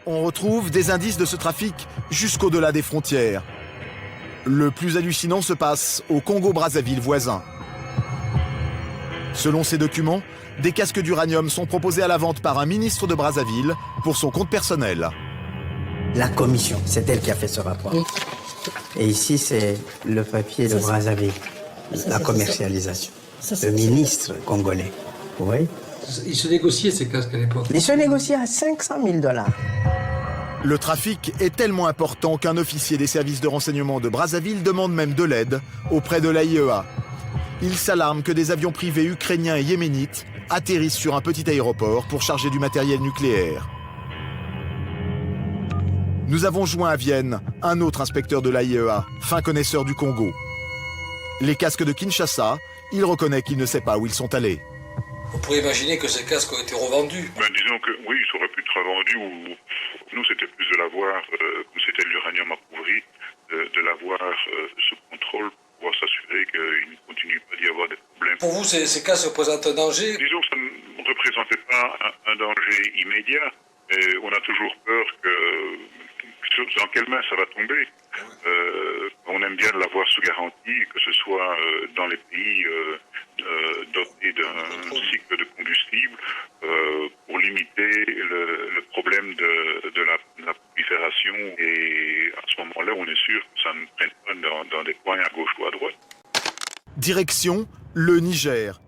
on retrouve des indices de ce trafic jusqu'au-delà des frontières. Le plus hallucinant se passe au Congo-Brazzaville voisin. Selon ces documents, des casques d'uranium sont proposés à la vente par un ministre de Brazzaville pour son compte personnel. La commission, c'est elle qui a fait ce rapport. Et ici, c'est le papier de Brazzaville, la commercialisation. Le ministre congolais. Vous voyez ? Ils se négociaient ces casques à l'époque. Ils se négociaient à 500 000 $. Le trafic est tellement important qu'un officier des services de renseignement de Brazzaville demande même de l'aide auprès de l'AIEA. Il s'alarme que des avions privés ukrainiens et yéménites atterrissent sur un petit aéroport pour charger du matériel nucléaire. Nous avons joint à Vienne un autre inspecteur de l'AIEA, fin connaisseur du Congo. Les casques de Kinshasa, il reconnaît qu'il ne sait pas où ils sont allés. On pourrait imaginer que ces casques ont été revendus. Disons que oui, ça aurait pu être revendu ou nous c'était plus de l'avoir, comme c'était de l'uranium appauvri, de l'avoir sous contrôle pour pouvoir s'assurer qu'il ne continue pas d'y avoir des problèmes. Pour vous, ces casques représentent un danger? Disons que ça ne représentait pas un danger immédiat, et on a toujours peur que dans quelle main ça va tomber. On aime bien l'avoir sous garantie, que ce soit dans les pays dotés d'un cycle de combustible, pour limiter le problème de la prolifération. Et à ce moment-là, on est sûr que ça ne prenne pas dans des coins à gauche ou à droite. Direction le Niger,